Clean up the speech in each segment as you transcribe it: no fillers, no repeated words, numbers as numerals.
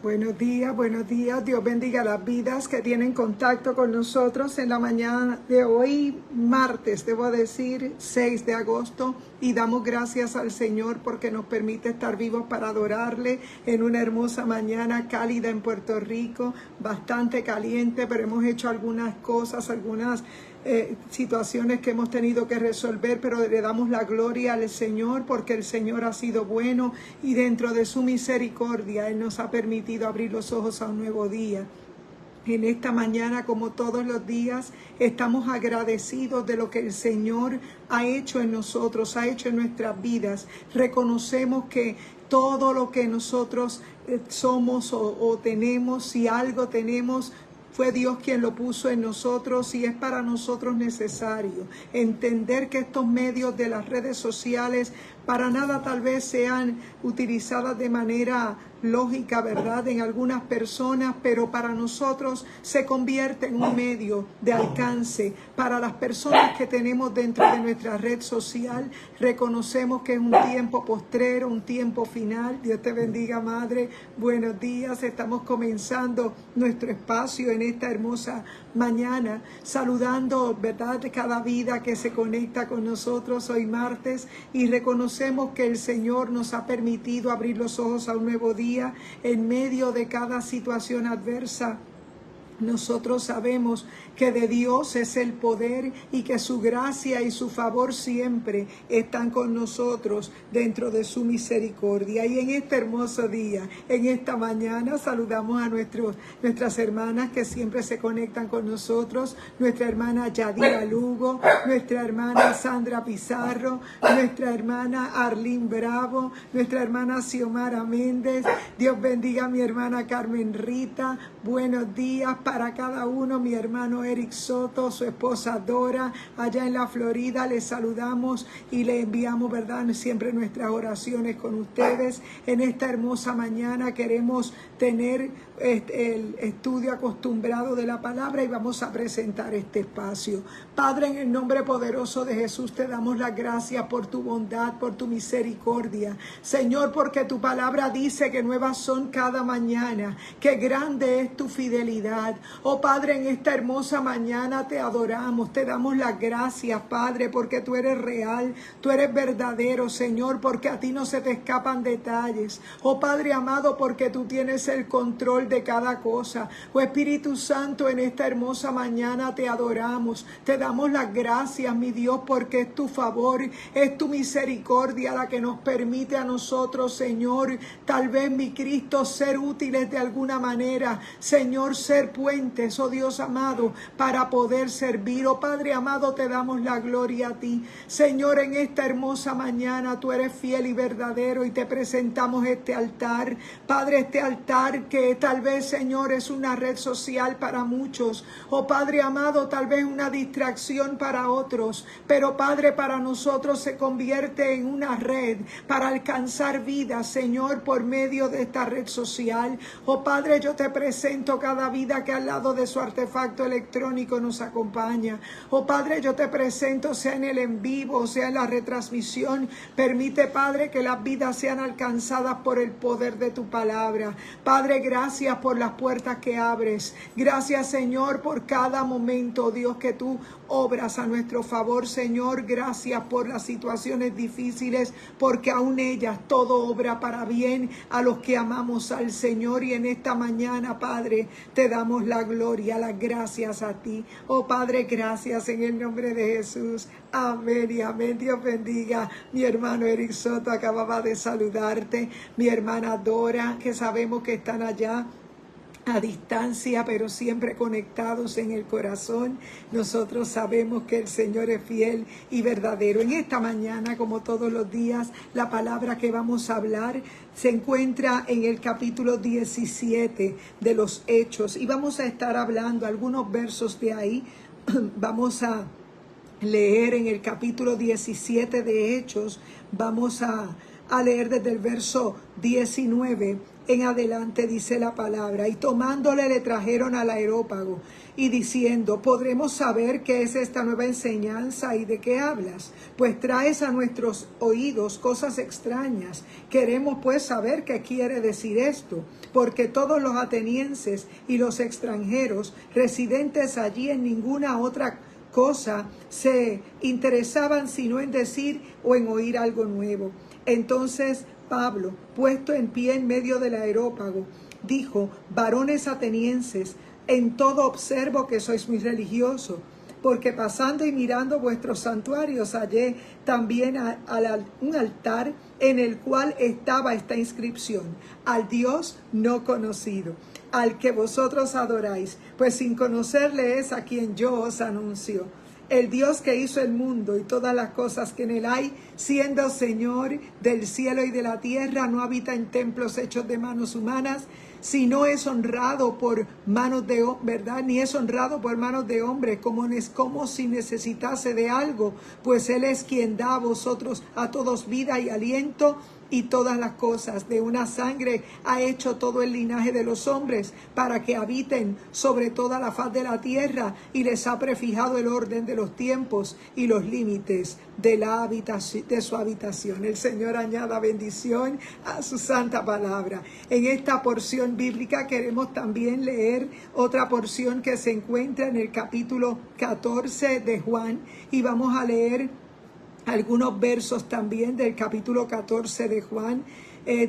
Buenos días, buenos días. Dios bendiga las vidas que tienen contacto con nosotros en la mañana de hoy, martes, debo decir, 6 de agosto. Y damos gracias al Señor porque nos permite estar vivos para adorarle en una hermosa mañana cálida en Puerto Rico, bastante caliente, pero hemos hecho algunas cosas, algunas situaciones que hemos tenido que resolver, pero le damos la gloria al Señor porque el Señor ha sido bueno y dentro de su misericordia Él nos ha permitido abrir los ojos a un nuevo día. En esta mañana, como todos los días, estamos agradecidos de lo que el Señor ha hecho en nosotros, ha hecho en nuestras vidas. Reconocemos que todo lo que nosotros somos o tenemos, si algo tenemos, fue Dios quien lo puso en nosotros y es para nosotros necesario entender que estos medios de las redes sociales para nada tal vez sean utilizadas de manera lógica, ¿verdad? En algunas personas, pero para nosotros se convierte en un medio de alcance. Para las personas que tenemos dentro de nuestra red social, reconocemos que es un tiempo postrero, un tiempo final. Dios te bendiga, Madre. Buenos días. Estamos comenzando nuestro espacio en esta hermosa mañana, saludando, ¿verdad?, cada vida que se conecta con nosotros hoy martes, y reconocemos que el Señor nos ha permitido abrir los ojos a un nuevo día en medio de cada situación adversa. Nosotros sabemos que de Dios es el poder y que su gracia y su favor siempre están con nosotros dentro de su misericordia. Y en este hermoso día, en esta mañana, saludamos a nuestras hermanas que siempre se conectan con nosotros, nuestra hermana Yadira Lugo, nuestra hermana Sandra Pizarro, nuestra hermana Arlene Bravo, nuestra hermana Xiomara Méndez. Dios bendiga a mi hermana Carmen Rita. Buenos días para cada uno, mi hermano Eric Soto, su esposa Dora, allá en la Florida. Les saludamos y le enviamos, ¿verdad?, siempre nuestras oraciones con ustedes. En esta hermosa mañana queremos tener el estudio acostumbrado de la palabra y vamos a presentar este espacio. Padre, en el nombre poderoso de Jesús te damos las gracias por tu bondad, por tu misericordia, Señor, porque tu palabra dice que nuevas son cada mañana, que grande es tu fidelidad. Oh Padre, en esta hermosa mañana te adoramos, te damos las gracias, Padre, porque tú eres real, tú eres verdadero, Señor, porque a ti no se te escapan detalles. Oh Padre amado, porque tú tienes el control de cada cosa. Oh Espíritu Santo, en esta hermosa mañana te adoramos, te damos las gracias, mi Dios, porque es tu favor, es tu misericordia la que nos permite a nosotros, Señor, tal vez, mi Cristo, ser útiles de alguna manera, Señor, ser puentes, oh Dios amado, para poder servir. Oh Padre amado, te damos la gloria a ti, Señor. En esta hermosa mañana tú eres fiel y verdadero y te presentamos este altar, Padre, este altar que tal vez, Señor, es una red social para muchos, oh Padre amado, tal vez una distracción para otros, pero Padre, para nosotros se convierte en una red para alcanzar vidas, Señor, por medio de esta red social. Oh Padre, yo te presento cada vida que al lado de su artefacto electrónico nos acompaña. Oh Padre, yo te presento, sea en el en vivo, sea en la retransmisión. Permite, Padre, que las vidas sean alcanzadas por el poder de tu palabra. Padre, gracias por las puertas que abres. Gracias, Señor, por cada momento, Dios, que tú obras a nuestro favor, Señor. Gracias por las situaciones difíciles, porque aún ellas todo obra para bien a los que amamos al Señor. Y en esta mañana, Padre, te damos la gloria, las gracias a ti. Oh Padre, gracias en el nombre de Jesús. Amén y amén. Dios bendiga. Mi hermano Eric Soto acababa de saludarte. Mi hermana Dora, que sabemos que están allá a distancia, pero siempre conectados en el corazón. Nosotros sabemos que el Señor es fiel y verdadero. En esta mañana, como todos los días, la palabra que vamos a hablar se encuentra en el capítulo 17 de los Hechos y vamos a estar hablando algunos versos de ahí. Vamos a leer en el capítulo 17 de Hechos. Vamos a leer desde el verso 19 en adelante, dice la palabra. Y tomándole le trajeron al areópago y diciendo: ¿podremos saber qué es esta nueva enseñanza y de qué hablas? Pues traes a nuestros oídos cosas extrañas. Queremos pues saber qué quiere decir esto, porque todos los atenienses y los extranjeros residentes allí en ninguna otra cosa se interesaban sino en decir o en oír algo nuevo. Entonces Pablo, puesto en pie en medio del areópago, dijo: varones atenienses, en todo observo que sois muy religiosos, porque pasando y mirando vuestros santuarios hallé también un altar en el cual estaba esta inscripción: al Dios no conocido, al que vosotros adoráis, pues sin conocerle es a quien yo os anuncio. El Dios que hizo el mundo y todas las cosas que en él hay, siendo Señor del cielo y de la tierra, no habita en templos hechos de manos humanas, sino es honrado por manos de hombres, ¿verdad? Ni es honrado por manos de hombres, como si necesitase de algo, pues él es quien da a vosotros a todos vida y aliento y todas las cosas. De una sangre ha hecho todo el linaje de los hombres para que habiten sobre toda la faz de la tierra, y les ha prefijado el orden de los tiempos y los límites de su habitación. El Señor añada bendición a su santa palabra. En esta porción bíblica queremos también leer otra porción que se encuentra en el capítulo 14 de Juan, y vamos a leer algunos versos también del capítulo 14 de Juan.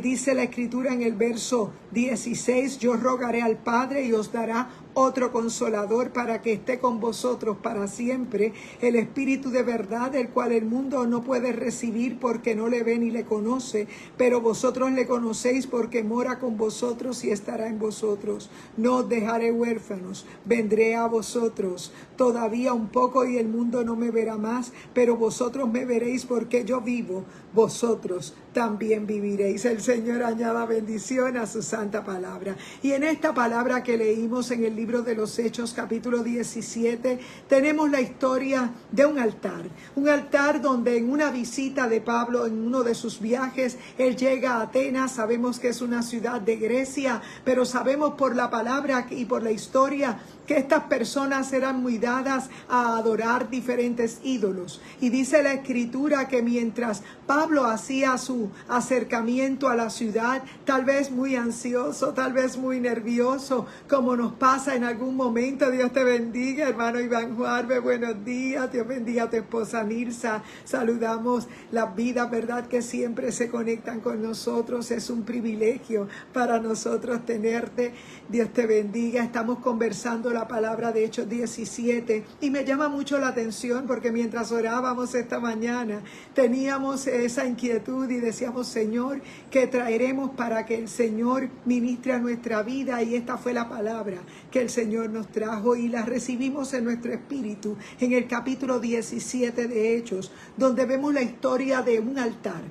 Dice la escritura en el verso 16: yo rogaré al Padre y os dará otro consolador para que esté con vosotros para siempre, el Espíritu de verdad, el cual el mundo no puede recibir porque no le ve ni le conoce, pero vosotros le conocéis porque mora con vosotros y estará en vosotros. No os dejaré huérfanos, vendré a vosotros. Todavía un poco y el mundo no me verá más, pero vosotros me veréis, porque yo vivo, vosotros también viviréis. El Señor añada bendición a su santa palabra. Y en esta palabra que leímos en el libro de los Hechos, capítulo 17, tenemos la historia de un altar donde en una visita de Pablo, en uno de sus viajes, él llega a Atenas. Sabemos que es una ciudad de Grecia, pero sabemos por la palabra y por la historia que estas personas eran muy dadas a adorar diferentes ídolos. Y dice la escritura que mientras Pablo hacía su acercamiento a la ciudad, tal vez muy ansioso, tal vez muy nervioso, como nos pasa en algún momento. Dios te bendiga, hermano Iván Juárez, buenos días. Dios bendiga a tu esposa Nilsa. Saludamos las vidas, ¿verdad?, que siempre se conectan con nosotros. Es un privilegio para nosotros tenerte. Dios te bendiga. Estamos conversando la palabra de Hechos 17 y me llama mucho la atención porque mientras orábamos esta mañana teníamos esa inquietud y decíamos: Señor, ¿qué traeremos para que el Señor ministre a nuestra vida? Y esta fue la palabra que el Señor nos trajo y la recibimos en nuestro espíritu en el capítulo 17 de Hechos, donde vemos la historia de un altar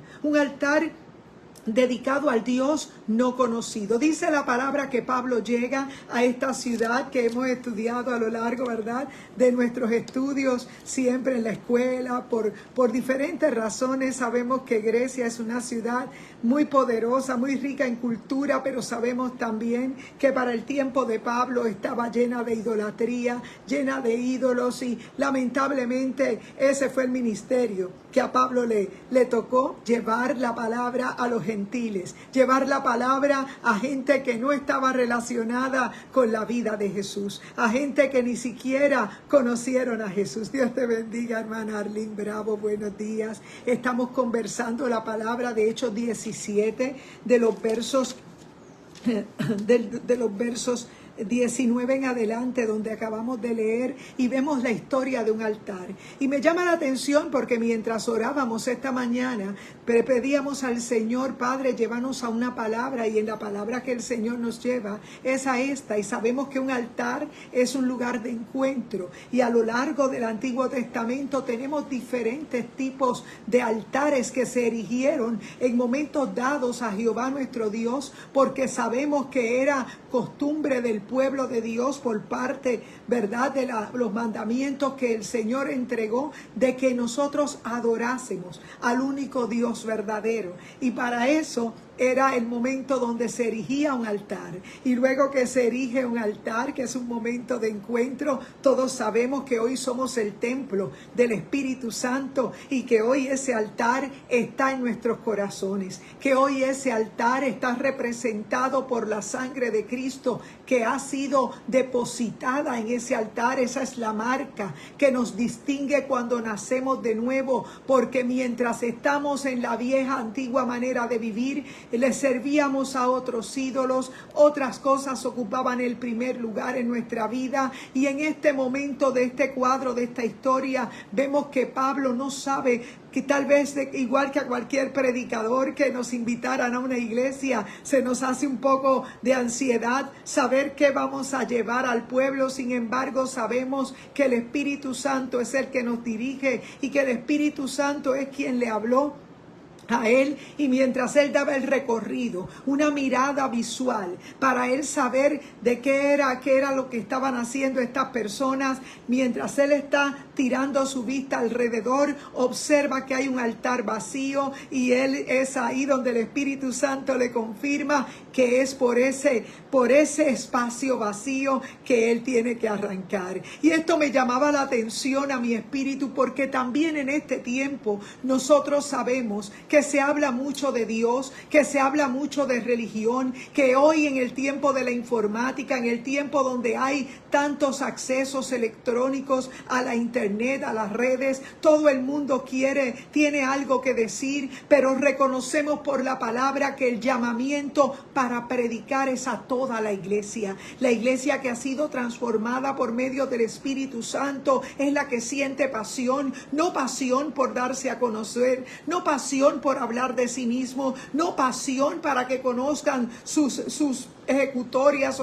dedicado al Dios no conocido. Dice la palabra que Pablo llega a esta ciudad que hemos estudiado a lo largo, ¿verdad?, de nuestros estudios, siempre en la escuela, por diferentes razones. Sabemos que Grecia es una ciudad muy poderosa, muy rica en cultura, pero sabemos también que para el tiempo de Pablo estaba llena de idolatría, llena de ídolos, y lamentablemente ese fue el ministerio que a Pablo le tocó: llevar la palabra a los gentiles, llevar la palabra a gente que no estaba relacionada con la vida de Jesús, a gente que ni siquiera conocieron a Jesús. Dios te bendiga, hermana Arlene Bravo, buenos días. Estamos conversando la palabra de Hechos 17, de los versos 19 en adelante, donde acabamos de leer, y vemos la historia de un altar. Y me llama la atención porque mientras orábamos esta mañana, pedíamos al Señor: Padre, llévanos a una palabra, y en la palabra que el Señor nos lleva es a esta. Y sabemos que un altar es un lugar de encuentro, y a lo largo del Antiguo Testamento tenemos diferentes tipos de altares que se erigieron en momentos dados a Jehová nuestro Dios, porque sabemos que era costumbre del pueblo de Dios, por parte, ¿verdad?, de los mandamientos que el Señor entregó, de que nosotros adorásemos al único Dios verdadero. Y para eso era el momento donde se erigía un altar. Y luego que se erige un altar, que es un momento de encuentro, todos sabemos que hoy somos el templo del Espíritu Santo y que hoy ese altar está en nuestros corazones, que hoy ese altar está representado por la sangre de Cristo que ha sido depositada en ese altar. Esa es la marca que nos distingue cuando nacemos de nuevo, porque mientras estamos en la vieja antigua manera de vivir, le servíamos a otros ídolos, otras cosas ocupaban el primer lugar en nuestra vida, y en este momento de este cuadro, de esta historia, vemos que Pablo no sabe, que tal vez igual que a cualquier predicador que nos invitaran a una iglesia, se nos hace un poco de ansiedad saber qué vamos a llevar al pueblo. Sin embargo, sabemos que el Espíritu Santo es el que nos dirige y que el Espíritu Santo es quien le habló a él, y mientras él daba el recorrido, una mirada visual para él saber de qué era lo que estaban haciendo estas personas, mientras él está tirando su vista alrededor, observa que hay un altar vacío, y él es ahí donde el Espíritu Santo le confirma que es por ese espacio vacío que él tiene que arrancar. Y esto me llamaba la atención a mi espíritu, porque también en este tiempo nosotros sabemos que se habla mucho de Dios, que se habla mucho de religión, que hoy en el tiempo de la informática, en el tiempo donde hay tantos accesos electrónicos a la internet, a las redes, todo el mundo tiene algo que decir, pero reconocemos por la palabra que el llamamiento para predicar es a toda la iglesia que ha sido transformada por medio del Espíritu Santo, es la que siente pasión, no pasión por darse a conocer, no pasión por hablar de sí mismo, no pasión para que conozcan sus ejecutorias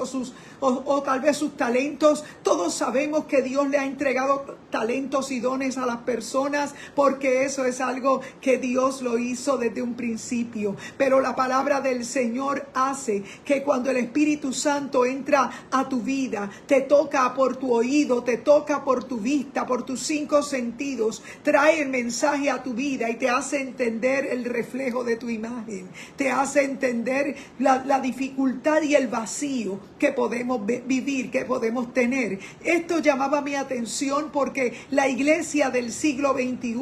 o tal vez sus talentos. Todos sabemos que Dios le ha entregado talentos y dones a las personas, porque eso es algo que Dios lo hizo desde un principio. Pero la palabra del Señor hace que cuando el Espíritu Santo entra a tu vida, te toca por tu oído, te toca por tu vista, por tus 5 sentidos, trae el mensaje a tu vida y te hace entender el reflejo de tu imagen, te hace entender la dificultad y el vacío que podemos vivir, que podemos tener. Esto llamaba mi atención porque la iglesia del siglo XXI,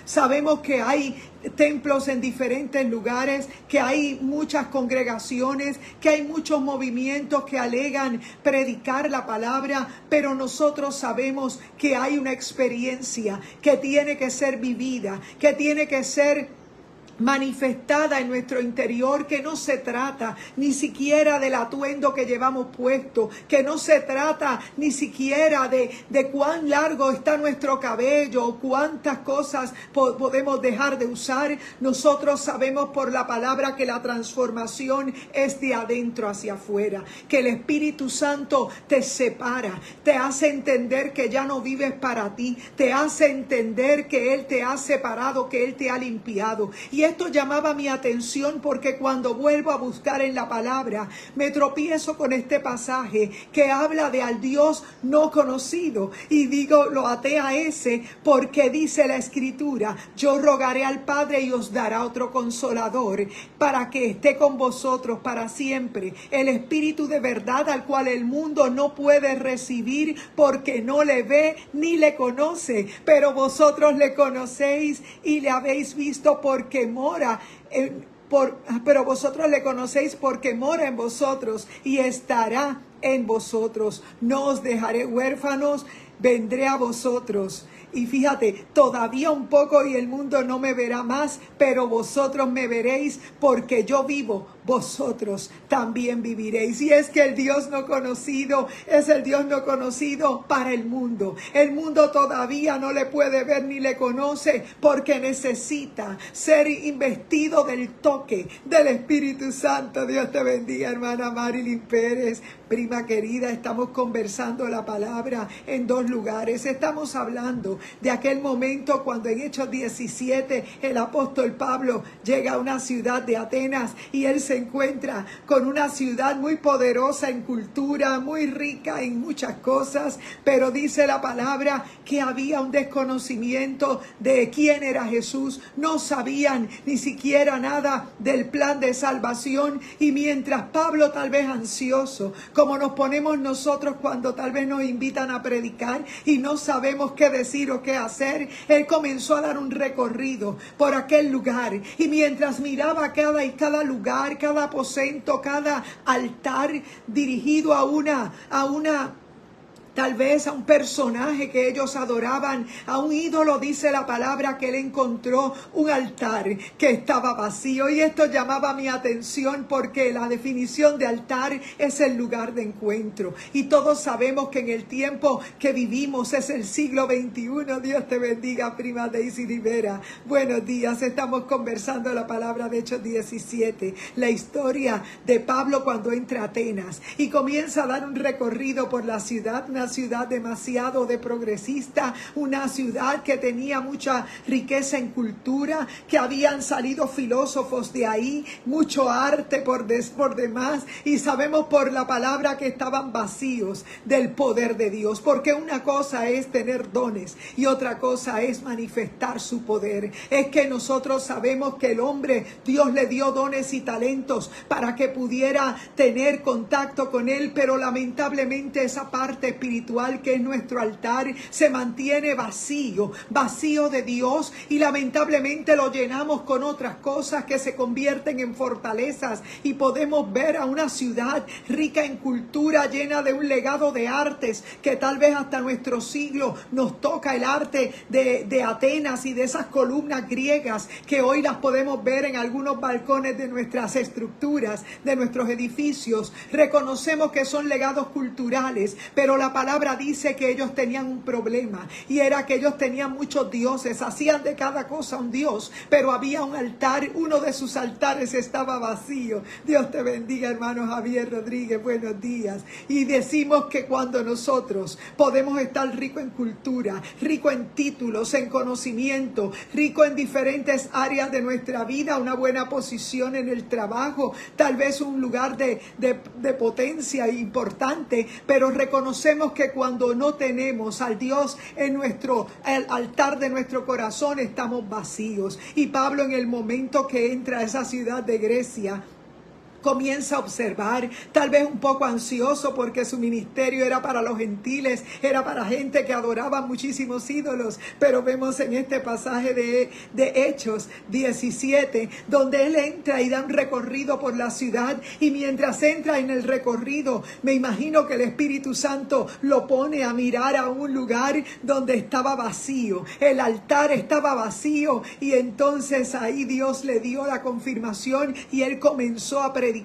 sabemos que hay templos en diferentes lugares, que hay muchas congregaciones, que hay muchos movimientos que alegan predicar la palabra, pero nosotros sabemos que hay una experiencia que tiene que ser vivida, que tiene que ser manifestada en nuestro interior, que no se trata ni siquiera del atuendo que llevamos puesto, que no se trata ni siquiera de cuán largo está nuestro cabello o cuántas cosas podemos dejar de usar. Nosotros sabemos por la palabra que la transformación es de adentro hacia afuera, que el Espíritu Santo te separa, te hace entender que ya no vives para ti, te hace entender que Él te ha separado, que Él te ha limpiado. Y esto llamaba mi atención porque cuando vuelvo a buscar en la palabra, me tropiezo con este pasaje que habla de al Dios no conocido. Y digo, lo até a ese porque dice la Escritura: yo rogaré al Padre y os dará otro consolador para que esté con vosotros para siempre. El Espíritu de verdad, al cual el mundo no puede recibir porque no le ve ni le conoce. Pero vosotros le conocéis y le habéis visto porque pero vosotros le conocéis porque mora en vosotros y estará en vosotros. No os dejaré huérfanos, vendré a vosotros. Y fíjate, todavía un poco y el mundo no me verá más, pero vosotros me veréis, porque yo vivo, vosotros también viviréis. Y es que el Dios no conocido es el Dios no conocido para el mundo. El mundo todavía no le puede ver ni le conoce, porque necesita ser investido del toque del Espíritu Santo. Dios te bendiga, hermana Marilyn Pérez. Prima querida, estamos conversando la palabra en 2 lugares. Estamos hablando de aquel momento cuando en Hechos 17 el apóstol Pablo llega a una ciudad de Atenas y él se encuentra con una ciudad muy poderosa en cultura, muy rica en muchas cosas, pero dice la palabra que había un desconocimiento de quién era Jesús. No sabían ni siquiera nada del plan de salvación, y mientras Pablo, tal vez ansioso, como nos ponemos nosotros cuando tal vez nos invitan a predicar y no sabemos qué decir o qué hacer, él comenzó a dar un recorrido por aquel lugar, y mientras miraba cada lugar, cada aposento, cada altar dirigido a una tal vez a un personaje que ellos adoraban, a un ídolo, dice la palabra que él encontró un altar que estaba vacío. Y esto llamaba mi atención porque la definición de altar es el lugar de encuentro. Y todos sabemos que en el tiempo que vivimos es el siglo XXI. Dios te bendiga, prima Daisy Rivera. Buenos días, estamos conversando la palabra de Hechos 17. La historia de Pablo cuando entra a Atenas y comienza a dar un recorrido por la ciudad, una ciudad demasiado de progresista, una ciudad que tenía mucha riqueza en cultura, que habían salido filósofos de ahí, mucho arte por demás, y sabemos por la palabra que estaban vacíos del poder de Dios, porque una cosa es tener dones y otra cosa es manifestar su poder. Es que nosotros sabemos que el hombre, Dios le dio dones y talentos para que pudiera tener contacto con él, pero lamentablemente esa parte espiritual que es nuestro altar se mantiene vacío de Dios, y lamentablemente lo llenamos con otras cosas que se convierten en fortalezas, y podemos ver a una ciudad rica en cultura, llena de un legado de artes que tal vez hasta nuestro siglo nos toca, el arte de Atenas y de esas columnas griegas que hoy las podemos ver en algunos balcones de nuestras estructuras, de nuestros edificios. Reconocemos que son legados culturales, pero la palabra dice que ellos tenían un problema, y era que ellos tenían muchos dioses, hacían de cada cosa un dios, pero había un altar, uno de sus altares estaba vacío. Dios te bendiga, hermano Javier Rodríguez, buenos días. Y decimos que cuando nosotros podemos estar rico en cultura, rico en títulos, en conocimiento, rico en diferentes áreas de nuestra vida, una buena posición en el trabajo, tal vez un lugar de potencia importante, pero reconocemos que cuando no tenemos al Dios en el altar de nuestro corazón, estamos vacíos. Y Pablo, en el momento que entra a esa ciudad de Grecia, comienza a observar, tal vez un poco ansioso porque su ministerio era para los gentiles, era para gente que adoraba muchísimos ídolos, pero vemos en este pasaje de Hechos 17, donde él entra y da un recorrido por la ciudad, y mientras entra en el recorrido, me imagino que el Espíritu Santo lo pone a mirar a un lugar donde estaba vacío, el altar estaba vacío, y entonces ahí Dios le dio la confirmación y él comenzó a predicar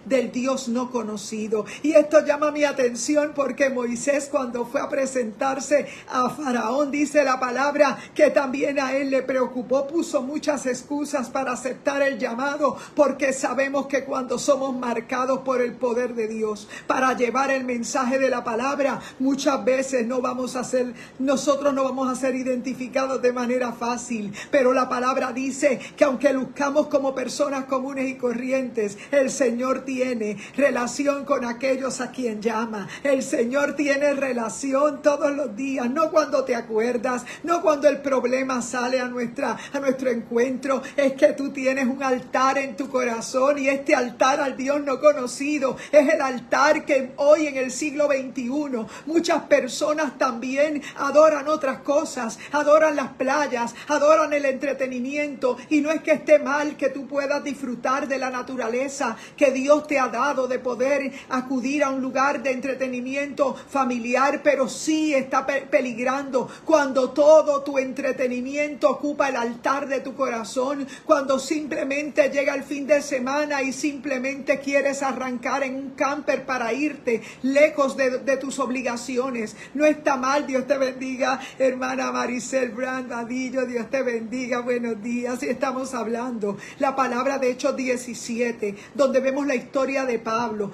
del Dios no conocido. Y esto llama mi atención porque Moisés, cuando fue a presentarse a Faraón, dice la palabra que también a él le preocupó, puso muchas excusas para aceptar el llamado, porque sabemos que cuando somos marcados por el poder de Dios para llevar el mensaje de la palabra, muchas veces nosotros no vamos a ser identificados de manera fácil, pero la palabra dice que aunque luzcamos como personas comunes y corrientes, el Señor tiene relación con aquellos a quien llama. El Señor tiene relación todos los días, no cuando te acuerdas, no cuando el problema sale a nuestro encuentro. Es que tú tienes un altar en tu corazón, y este altar al Dios no conocido es el altar que hoy en el siglo XXI muchas personas también adoran otras cosas, adoran las playas, adoran el entretenimiento, y no es que esté mal que tú puedas disfrutar de la naturaleza que Dios te ha dado, de poder acudir a un lugar de entretenimiento familiar, pero sí está peligrando cuando todo tu entretenimiento ocupa el altar de tu corazón, cuando simplemente llega el fin de semana y simplemente quieres arrancar en un camper para irte lejos de tus obligaciones. No está mal. Dios te bendiga, hermana Maricel Brand Vadillo, Dios te bendiga, buenos días. Y estamos hablando la palabra de Hechos 17, donde vemos la historia de Pablo,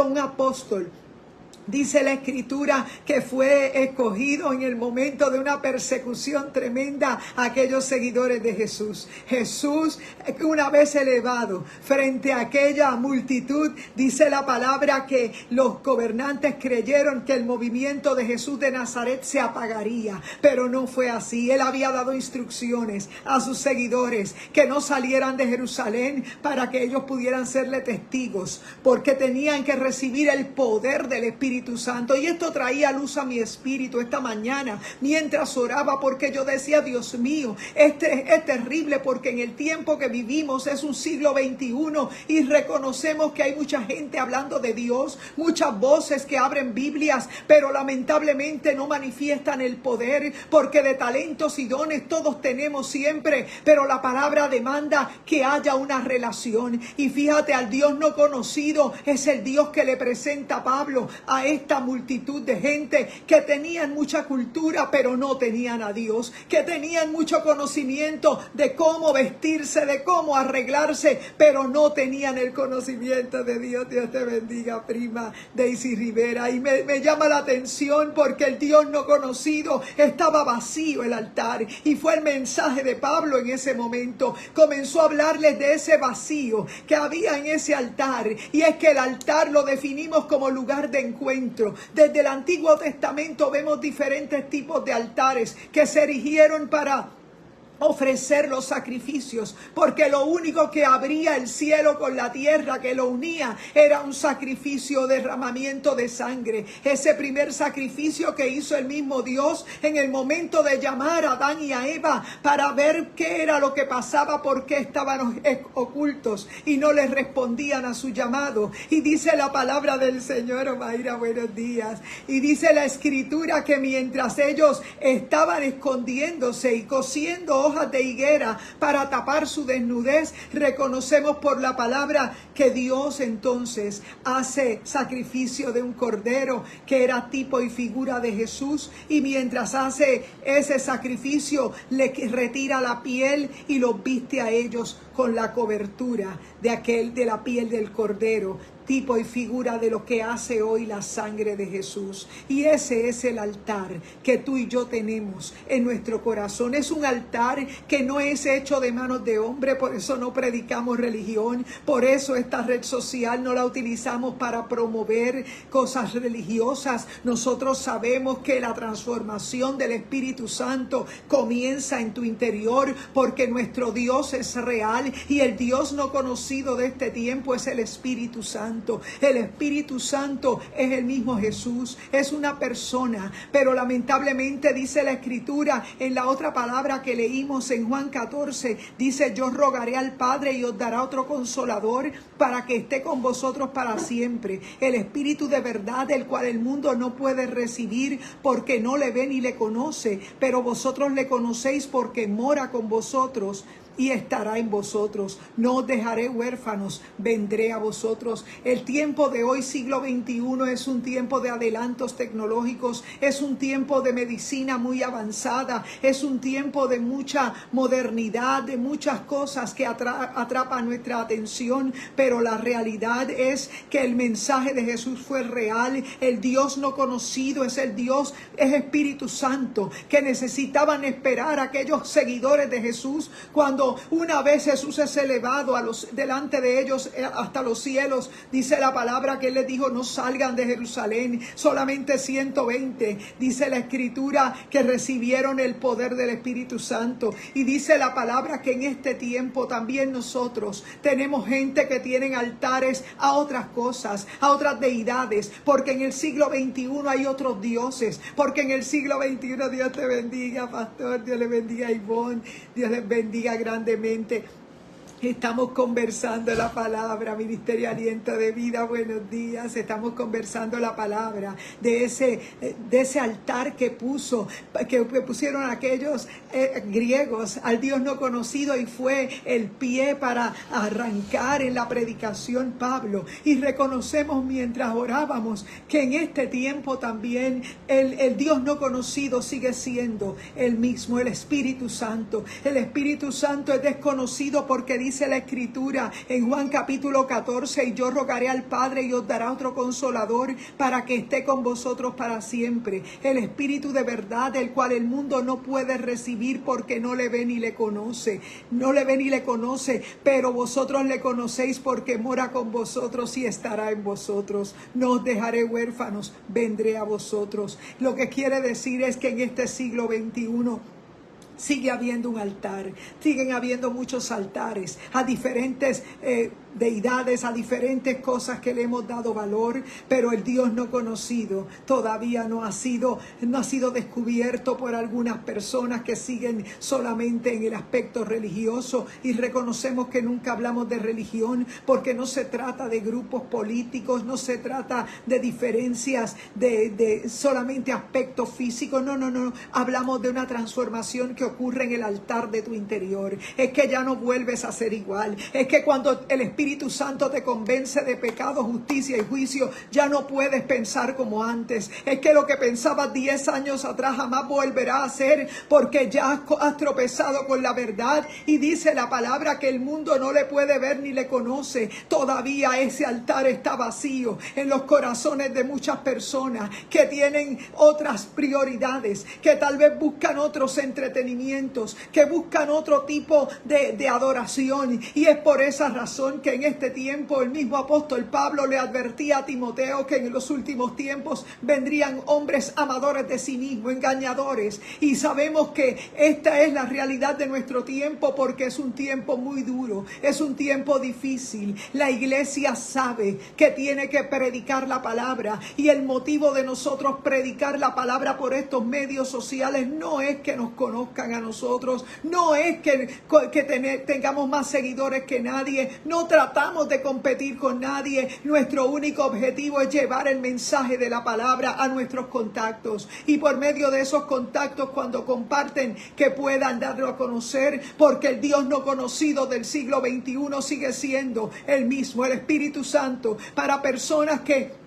un apóstol Dice la Escritura que fue escogido en el momento de una persecución tremenda a aquellos seguidores de Jesús. Jesús, una vez elevado frente a aquella multitud, dice la palabra que los gobernantes creyeron que el movimiento de Jesús de Nazaret se apagaría, pero no fue así. Él había dado instrucciones a sus seguidores que no salieran de Jerusalén para que ellos pudieran serle testigos, porque tenían que recibir el poder del Espíritu Santo. Y esto traía luz a mi espíritu esta mañana mientras oraba, porque yo decía, Dios mío, es terrible, porque en el tiempo que vivimos es un siglo XXI y reconocemos que hay mucha gente hablando de Dios, muchas voces que abren Biblias, pero lamentablemente no manifiestan el poder, porque de talentos y dones todos tenemos siempre, pero la palabra demanda que haya una relación. Y fíjate, al Dios no conocido es el Dios que le presenta a Pablo a esta multitud de gente que tenían mucha cultura pero no tenían a Dios, que tenían mucho conocimiento de cómo vestirse, de cómo arreglarse, pero no tenían el conocimiento de Dios. Dios te bendiga, prima Daisy Rivera. Y me llama la atención porque el Dios no conocido estaba vacío el altar, y fue el mensaje de Pablo en ese momento. Comenzó a hablarles de ese vacío que había en ese altar, y es que el altar lo definimos como lugar de encuentro. Desde el Antiguo Testamento vemos diferentes tipos de altares que se erigieron para ofrecer los sacrificios, porque lo único que abría el cielo con la tierra, que lo unía, era un sacrificio, derramamiento de sangre. Ese primer sacrificio que hizo el mismo Dios en el momento de llamar a Adán y a Eva para ver qué era lo que pasaba, por qué estaban ocultos y no les respondían a su llamado. Y dice la palabra del Señor, Omaira, buenos días, y dice la Escritura que mientras ellos estaban escondiéndose y cosiendo hojas de higuera para tapar su desnudez, reconocemos por la palabra que Dios entonces hace sacrificio de un cordero que era tipo y figura de Jesús, y mientras hace ese sacrificio le retira la piel y los viste a ellos con la cobertura de la piel del cordero, tipo y figura de lo que hace hoy la sangre de Jesús. Y ese es el altar que tú y yo tenemos en nuestro corazón. Es un altar que no es hecho de manos de hombre, por eso no predicamos religión, por eso esta red social no la utilizamos para promover cosas religiosas. Nosotros sabemos que la transformación del Espíritu Santo comienza en tu interior, porque nuestro Dios es real, y el Dios no conocido de este tiempo es el Espíritu Santo. El Espíritu Santo es el mismo Jesús, es una persona, pero lamentablemente dice la Escritura en la otra palabra que leímos en Juan 14, dice: yo rogaré al Padre y os dará otro consolador para que esté con vosotros para siempre, el Espíritu de verdad, el cual el mundo no puede recibir porque no le ve ni le conoce, pero vosotros le conocéis porque mora con vosotros y estará en vosotros. No os dejaré huérfanos, vendré a vosotros. El tiempo de hoy, siglo XXI, es un tiempo de adelantos tecnológicos, es un tiempo de medicina muy avanzada, es un tiempo de mucha modernidad, de muchas cosas que atrapan nuestra atención, pero la realidad es que el mensaje de Jesús fue real. El Dios no conocido es el Dios, es Espíritu Santo, que necesitaban esperar a aquellos seguidores de Jesús cuando una vez Jesús es elevado delante de ellos hasta los cielos. Dice la palabra que Él les dijo: no salgan de Jerusalén, solamente 120. Dice la Escritura que recibieron el poder del Espíritu Santo. Y dice la palabra que en este tiempo también nosotros tenemos gente que tienen altares a otras cosas, a otras deidades, porque en el siglo XXI hay otros dioses, porque en el siglo XXI, Dios te bendiga, pastor, Dios le bendiga a Ivonne, Dios les bendiga grandemente. Estamos conversando la palabra, Ministerio Aliento de Vida, buenos días. Estamos conversando la palabra de ese altar que pusieron aquellos griegos al Dios no conocido, y fue el pie para arrancar en la predicación Pablo. Y reconocemos mientras orábamos que en este tiempo también el Dios no conocido sigue siendo el mismo, el Espíritu Santo. El Espíritu Santo es desconocido porque dice la Escritura en Juan capítulo 14, y yo rogaré al Padre y os dará otro consolador para que esté con vosotros para siempre. El Espíritu de verdad, el cual el mundo no puede recibir porque no le ve ni le conoce. No le ve ni le conoce, pero vosotros le conocéis porque mora con vosotros y estará en vosotros. No os dejaré huérfanos, vendré a vosotros. Lo que quiere decir es que en este siglo XXI sigue habiendo un altar, siguen habiendo muchos altares a diferentes deidades, a diferentes cosas que le hemos dado valor, pero el Dios no conocido todavía no ha sido descubierto por algunas personas que siguen solamente en el aspecto religioso, y reconocemos que nunca hablamos de religión porque no se trata de grupos políticos, no se trata de diferencias de solamente aspectos físicos, no, hablamos de una transformación que ocurre en el altar de tu interior. Es que ya no vuelves a ser igual, es que cuando el Espíritu Santo te convence de pecado, justicia y juicio, ya no puedes pensar como antes. Es que lo que pensabas 10 años atrás jamás volverá a ser, porque ya has tropezado con la verdad, y dice la palabra que el mundo no le puede ver ni le conoce. Todavía ese altar está vacío en los corazones de muchas personas que tienen otras prioridades, que tal vez buscan otros entretenimientos, que buscan otro tipo de adoración, y es por esa razón que en este tiempo el mismo apóstol Pablo le advertía a Timoteo que en los últimos tiempos vendrían hombres amadores de sí mismos, engañadores, y sabemos que esta es la realidad de nuestro tiempo, porque es un tiempo muy duro, es un tiempo difícil. La iglesia sabe que tiene que predicar la palabra, y el motivo de nosotros predicar la palabra por estos medios sociales no es que nos conozcan a nosotros, no es que tengamos más seguidores que nadie, no tratamos de competir con nadie. Nuestro único objetivo es llevar el mensaje de la palabra a nuestros contactos, y por medio de esos contactos, cuando comparten, que puedan darlo a conocer, porque el Dios no conocido del siglo XXI sigue siendo el mismo, el Espíritu Santo, para personas que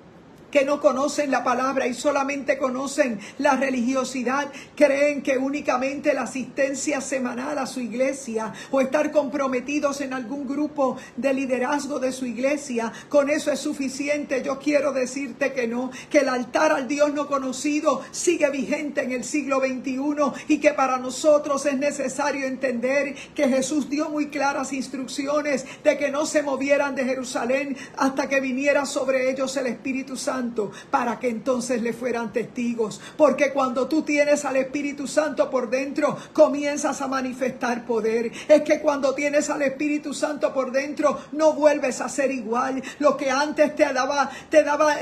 no conocen la palabra y solamente conocen la religiosidad, creen que únicamente la asistencia semanal a su iglesia o estar comprometidos en algún grupo de liderazgo de su iglesia, con eso es suficiente. Yo quiero decirte que no, que el altar al Dios no conocido sigue vigente en el siglo XXI, y que para nosotros es necesario entender que Jesús dio muy claras instrucciones de que no se movieran de Jerusalén hasta que viniera sobre ellos el Espíritu Santo, para que entonces le fueran testigos. Porque cuando tú tienes al Espíritu Santo por dentro, comienzas a manifestar poder. Es que cuando tienes al Espíritu Santo por dentro, no vuelves a ser igual. Lo que antes te daba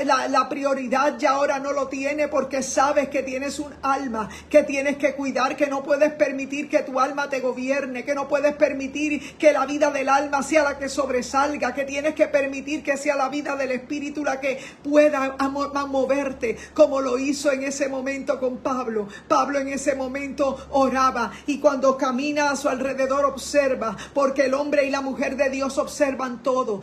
la prioridad, ya ahora no lo tiene, porque sabes que tienes un alma que tienes que cuidar, que no puedes permitir que tu alma te gobierne, que no puedes permitir que la vida del alma sea la que sobresalga, que tienes que permitir que sea la vida del Espíritu la que pueda a moverte, como lo hizo en ese momento con Pablo. Pablo en ese momento oraba, y cuando camina a su alrededor observa, porque el hombre y la mujer de Dios observan todo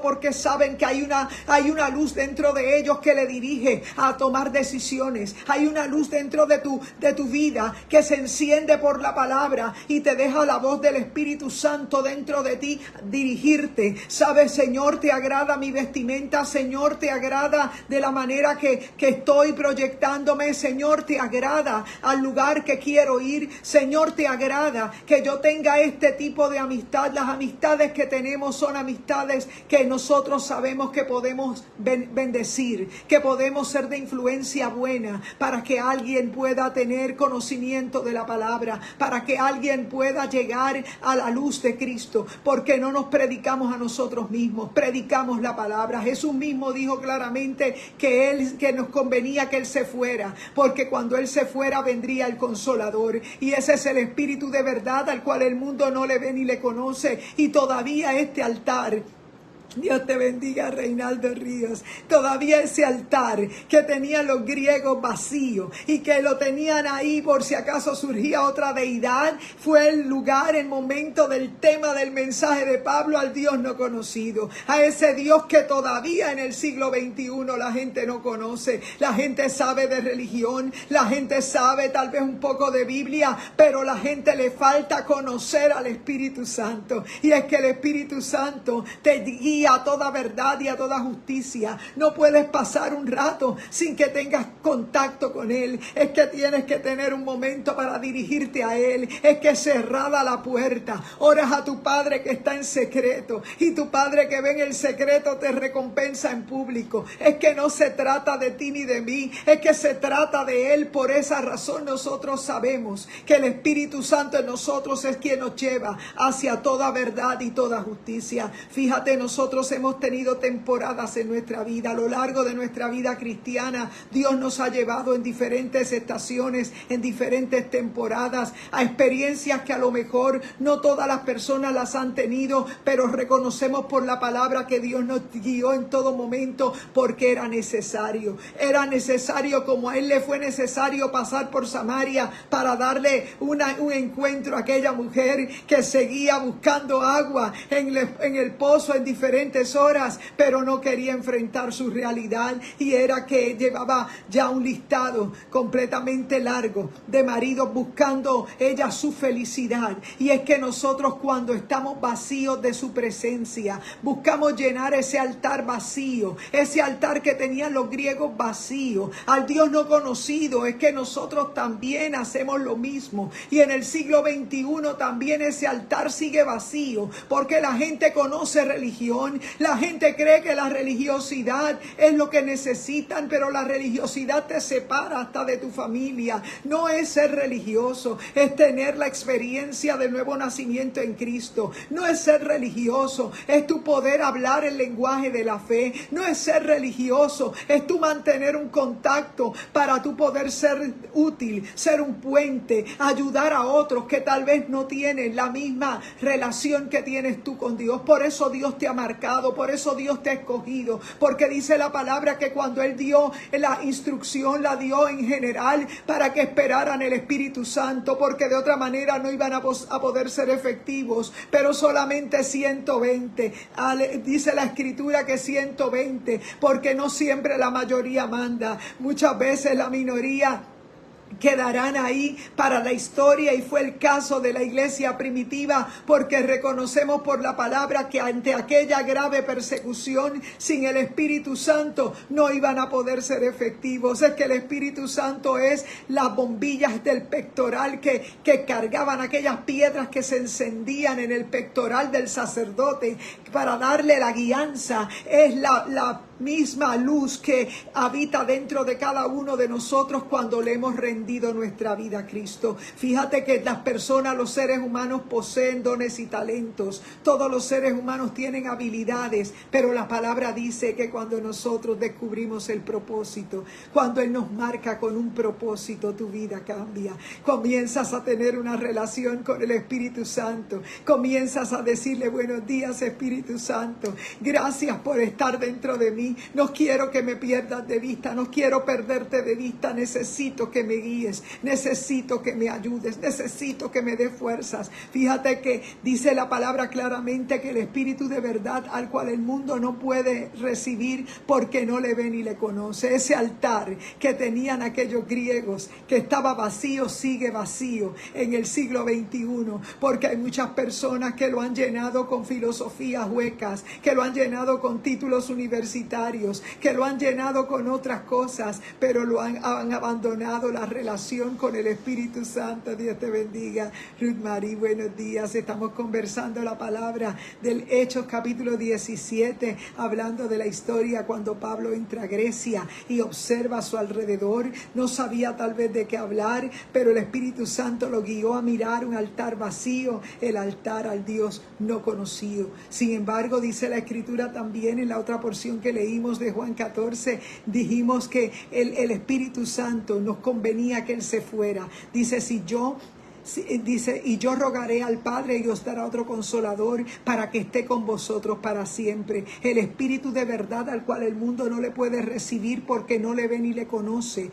porque saben que hay una luz dentro de ellos que le dirige a tomar decisiones. Hay una luz dentro de tu vida que se enciende por la palabra y te deja la voz del Espíritu Santo dentro de ti dirigirte. Sabes, Señor, te agrada mi vestimenta, Señor, te agrada de la manera que estoy proyectándome, Señor, te agrada al lugar que quiero ir, Señor, te agrada que yo tenga este tipo de amistad. Las amistades que tenemos son amistades que nosotros sabemos que podemos bendecir, que podemos ser de influencia buena, para que alguien pueda tener conocimiento de la palabra, para que alguien pueda llegar a la luz de Cristo, porque no nos predicamos a nosotros mismos, predicamos la palabra. Jesús mismo dijo claramente que nos convenía que Él se fuera, porque cuando Él se fuera vendría el Consolador, y ese es el Espíritu de verdad, al cual el mundo no le ve ni le conoce. Y todavía este altar Dios te bendiga, Reinaldo Ríos. Todavía ese altar que tenían los griegos vacío y que lo tenían ahí por si acaso surgía otra deidad, fue el lugar, el momento del tema del mensaje de Pablo al Dios no conocido. A ese Dios que todavía en el siglo XXI la gente no conoce. La gente sabe de religión, la gente sabe tal vez un poco de Biblia, pero la gente le falta conocer al Espíritu Santo. Y es que el Espíritu Santo te guía a toda verdad y a toda justicia. No puedes pasar un rato sin que tengas contacto con Él. Es que tienes que tener un momento para dirigirte a Él. Es que cerrada la puerta, oras a tu Padre que está en secreto, y tu Padre que ve en el secreto te recompensa en público. Es que no se trata de ti ni de mí, es que se trata de Él. Por esa razón nosotros sabemos que el Espíritu Santo en nosotros es quien nos lleva hacia toda verdad y toda justicia. Fíjate, nosotros hemos tenido temporadas en nuestra vida, a lo largo de nuestra vida cristiana. Dios nos ha llevado en diferentes estaciones, en diferentes temporadas, a experiencias que a lo mejor no todas las personas las han tenido, pero reconocemos por la palabra que Dios nos guió en todo momento porque era necesario. Era necesario, como a Él le fue necesario pasar por Samaria para darle un encuentro a aquella mujer que seguía buscando agua en el pozo en diferentes horas, pero no quería enfrentar su realidad, y era que llevaba ya un listado completamente largo de maridos buscando ella su felicidad. Y es que nosotros, cuando estamos vacíos de su presencia, buscamos llenar ese altar vacío, ese altar que tenían los griegos vacío, al Dios no conocido. Es que nosotros también hacemos lo mismo, y en el siglo XXI también ese altar sigue vacío, porque la gente conoce religión, la gente cree que la religiosidad es lo que necesitan, pero la religiosidad te separa hasta de tu familia. No es ser religioso, es tener la experiencia del nuevo nacimiento en Cristo. No es ser religioso, es tu poder hablar el lenguaje de la fe. No es ser religioso, es tu mantener un contacto para tu poder ser útil, ser un puente, ayudar a otros que tal vez no tienen la misma relación que tienes tú con Dios. Por eso Dios te ha marcado, por eso Dios te ha escogido, porque dice la palabra que cuando Él dio la instrucción, la dio en general para que esperaran el Espíritu Santo, porque de otra manera no iban a poder ser efectivos. Pero solamente 120, dice la Escritura que 120, porque no siempre la mayoría manda. Muchas veces la minoría quedarán ahí para la historia, y fue el caso de la iglesia primitiva, porque reconocemos por la palabra que ante aquella grave persecución, sin el Espíritu Santo no iban a poder ser efectivos. Es que el Espíritu Santo es las bombillas del pectoral que cargaban aquellas piedras que se encendían en el pectoral del sacerdote para darle la guianza. Es la misma luz que habita dentro de cada uno de nosotros cuando le hemos rendido nuestra vida a Cristo. Fíjate que las personas, los seres humanos, poseen dones y talentos. Todos los seres humanos tienen habilidades, pero la palabra dice que cuando nosotros descubrimos el propósito, cuando Él nos marca con un propósito, tu vida cambia. Comienzas a tener una relación con el Espíritu Santo. Comienzas a decirle: buenos días, Espíritu Santo. Gracias por estar dentro de mí. No quiero que me pierdas de vista, no quiero perderte de vista. Necesito que me guíes, necesito que me ayudes, necesito que me des fuerzas. Fíjate que dice la palabra claramente que el Espíritu de verdad, al cual el mundo no puede recibir porque no le ve ni le conoce. Ese altar que tenían aquellos griegos, que estaba vacío, sigue vacío en el siglo XXI, porque hay muchas personas que lo han llenado con filosofías huecas, que lo han llenado con títulos universitarios, que lo han llenado con otras cosas, pero han abandonado la relación con el Espíritu Santo. Dios te bendiga, Ruth Marie, buenos días. Estamos conversando la palabra del Hechos capítulo 17, hablando de la historia cuando Pablo entra a Grecia y observa a su alrededor. No sabía tal vez de qué hablar, pero el Espíritu Santo lo guió a mirar un altar vacío, el altar al Dios no conocido. Sin embargo, dice la Escritura también en la otra porción que leímos de Juan 14, dijimos que el Espíritu Santo nos convenía que Él se fuera. Dice: si yo Dice, y yo rogaré al Padre y os dará otro consolador para que esté con vosotros para siempre. El Espíritu de verdad al cual el mundo no le puede recibir porque no le ve ni le conoce.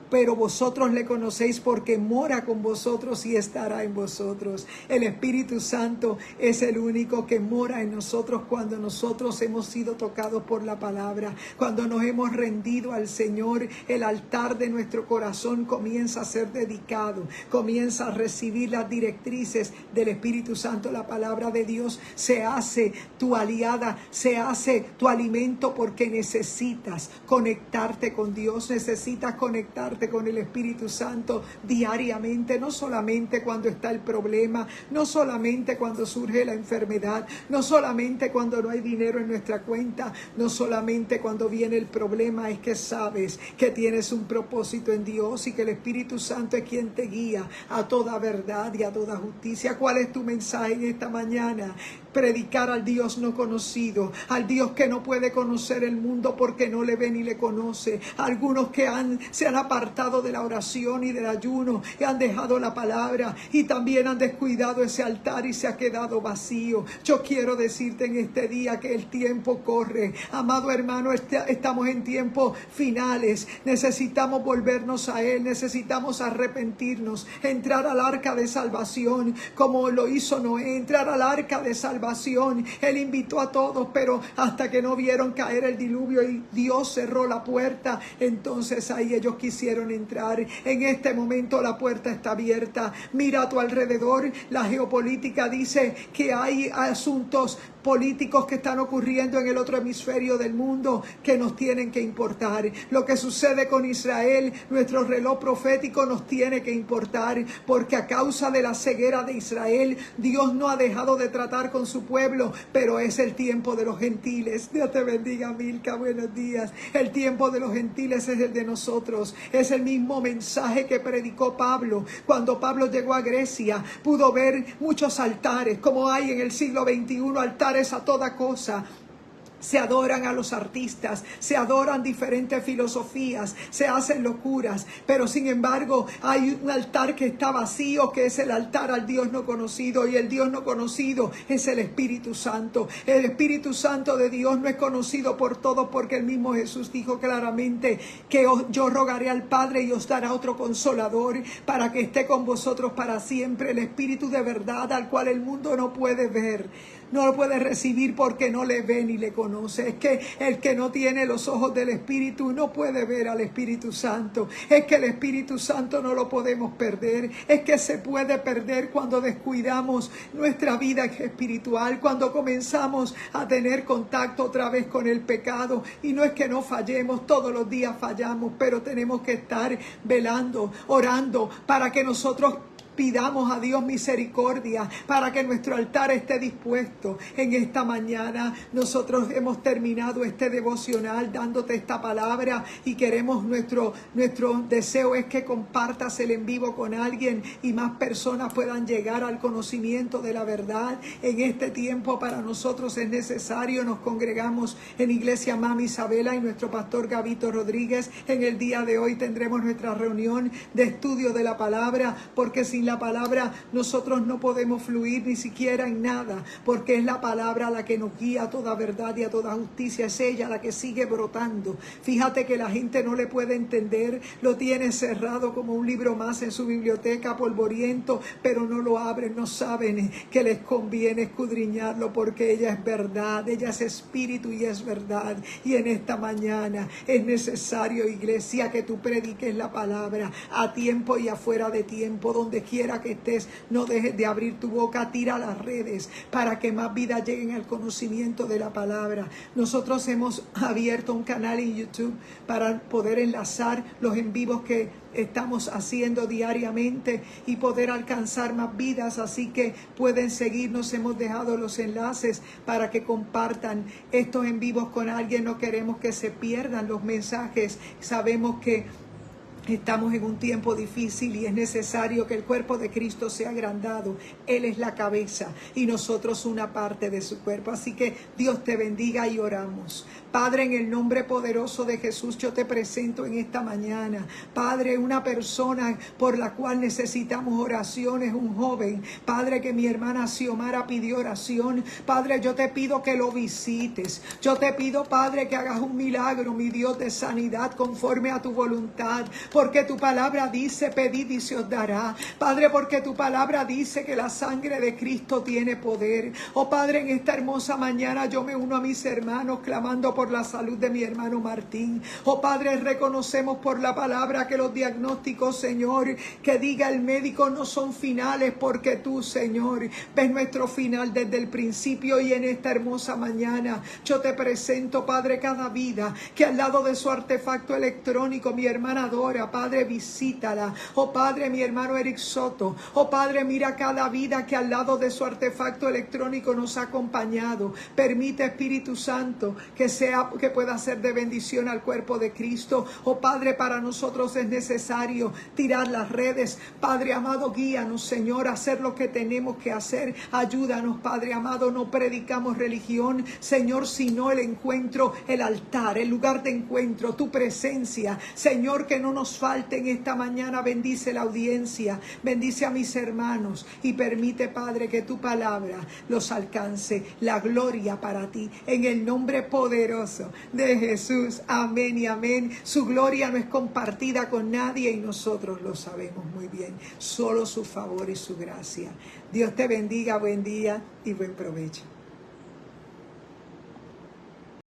Pero vosotros le conocéis porque mora con vosotros y estará en vosotros. El Espíritu Santo es el único que mora en nosotros cuando nosotros hemos sido tocados por la palabra. Cuando nos hemos rendido al Señor, el altar de nuestro corazón comienza a ser dedicado, comienza a recibir las directrices del Espíritu Santo. La palabra de Dios se hace tu aliada, se hace tu alimento porque necesitas conectarte con Dios, necesitas conectarte con el Espíritu Santo diariamente, no solamente cuando está el problema, no solamente cuando surge la enfermedad, no solamente cuando no hay dinero en nuestra cuenta, no solamente cuando viene el problema. Es que sabes que tienes un propósito en Dios y que el Espíritu Santo es quien te guía a toda verdad y a toda justicia. ¿Cuál es tu mensaje en esta mañana? Predicar al Dios no conocido, al Dios que no puede conocer el mundo porque no le ve ni le conoce. Algunos que se han apartado de la oración y del ayuno y han dejado la palabra y también han descuidado ese altar y se ha quedado vacío. Yo quiero decirte en este día que el tiempo corre. Amado hermano, estamos en tiempos finales. Necesitamos volvernos a Él, necesitamos arrepentirnos, entrar al arca de salvación como lo hizo Noé, entrar al arca de salvación. Él invitó a todos, pero hasta que no vieron caer el diluvio y Dios cerró la puerta, entonces ahí ellos quisieron entrar. En este momento la puerta está abierta. Mira a tu alrededor. La geopolítica dice que hay asuntos políticos que están ocurriendo en el otro hemisferio del mundo que nos tienen que importar. Lo que sucede con Israel, nuestro reloj profético nos tiene que importar, porque a causa de la ceguera de Israel, Dios no ha dejado de tratar con su pueblo, pero es el tiempo de los gentiles. Dios te bendiga, Milka, buenos días. El tiempo de los gentiles es el de nosotros. Es el mismo mensaje que predicó Pablo. Cuando Pablo llegó a Grecia, pudo ver muchos altares, como hay en el siglo XXI, altares a toda cosa. Se adoran a los artistas, se adoran diferentes filosofías, se hacen locuras, pero sin embargo hay un altar que está vacío, que es el altar al Dios no conocido, y el Dios no conocido es el Espíritu Santo. El Espíritu Santo de Dios no es conocido por todos, porque el mismo Jesús dijo claramente que yo rogaré al Padre y os dará otro consolador para que esté con vosotros para siempre. El Espíritu de verdad al cual el mundo no puede ver, no lo puede recibir porque no le ve ni le conoce. Es que el que no tiene los ojos del Espíritu no puede ver al Espíritu Santo. Es que el Espíritu Santo no lo podemos perder. Es que se puede perder cuando descuidamos nuestra vida espiritual, cuando comenzamos a tener contacto otra vez con el pecado. Y no es que no fallemos, todos los días fallamos, pero tenemos que estar velando, orando para que nosotros pidamos a Dios misericordia, para que nuestro altar esté dispuesto. En esta mañana nosotros hemos terminado este devocional dándote esta palabra y queremos, nuestro deseo es que compartas el en vivo con alguien y más personas puedan llegar al conocimiento de la verdad. En este tiempo para nosotros es necesario. Nos congregamos en Iglesia Mami Isabela y nuestro pastor Gabito Rodríguez. En el día de hoy tendremos nuestra reunión de estudio de la palabra, porque sin la palabra nosotros no podemos fluir ni siquiera en nada, porque es la palabra la que nos guía a toda verdad y a toda justicia. Es ella la que sigue brotando. Fíjate que la gente no le puede entender, lo tiene cerrado como un libro más en su biblioteca polvoriento, pero no lo abren, no saben que les conviene escudriñarlo, porque ella es verdad, ella es espíritu y es verdad. Y en esta mañana es necesario, iglesia, que tú prediques la palabra a tiempo y afuera de tiempo. Donde quiera que estés, no dejes de abrir tu boca, tira a las redes para que más vidas lleguen al conocimiento de la palabra. Nosotros hemos abierto un canal en YouTube para poder enlazar los en vivos que estamos haciendo diariamente y poder alcanzar más vidas, así que pueden seguirnos. Hemos dejado los enlaces para que compartan estos en vivos con alguien. No queremos que se pierdan los mensajes. Sabemos que Estamos en un tiempo difícil y es necesario que el cuerpo de Cristo sea agrandado. Él es la cabeza y nosotros una parte de su cuerpo. Así que Dios te bendiga y oramos. Padre, en el nombre poderoso de Jesús, yo te presento en esta mañana, Padre, una persona por la cual necesitamos oraciones, un joven, Padre, que mi hermana Xiomara pidió oración. Padre, yo te pido que lo visites. Yo te pido, Padre, que hagas un milagro, mi Dios, de sanidad conforme a tu voluntad, porque tu palabra dice: pedid y se os dará. Padre, porque tu palabra dice que la sangre de Cristo tiene poder. Oh Padre, en esta hermosa mañana yo me uno a mis hermanos clamando por la salud de mi hermano Martín. Oh Padre, reconocemos por la palabra que los diagnósticos, Señor, que diga el médico, no son finales, porque tú, Señor, ves nuestro final desde el principio. Y en esta hermosa mañana yo te presento, Padre, cada vida que al lado de su artefacto electrónico, mi hermana Dora, Padre, visítala. Oh Padre, mi hermano Eric Soto. Oh Padre, mira cada vida que al lado de su artefacto electrónico nos ha acompañado. Permite, Espíritu Santo, que pueda ser de bendición al cuerpo de Cristo. Oh Padre, para nosotros es necesario tirar las redes. Padre amado, guíanos, Señor, a hacer lo que tenemos que hacer. Ayúdanos, Padre amado, no predicamos religión, Señor, sino el encuentro, el altar, el lugar de encuentro, tu presencia. Señor, que no nos falte en esta mañana. Bendice la audiencia, bendice a mis hermanos y permite, Padre, que tu palabra los alcance. La gloria para ti, en el nombre poderoso de Jesús. Amén y amén. Su gloria no es compartida con nadie y nosotros lo sabemos muy bien. Solo su favor y su gracia. Dios te bendiga, buen día y buen provecho.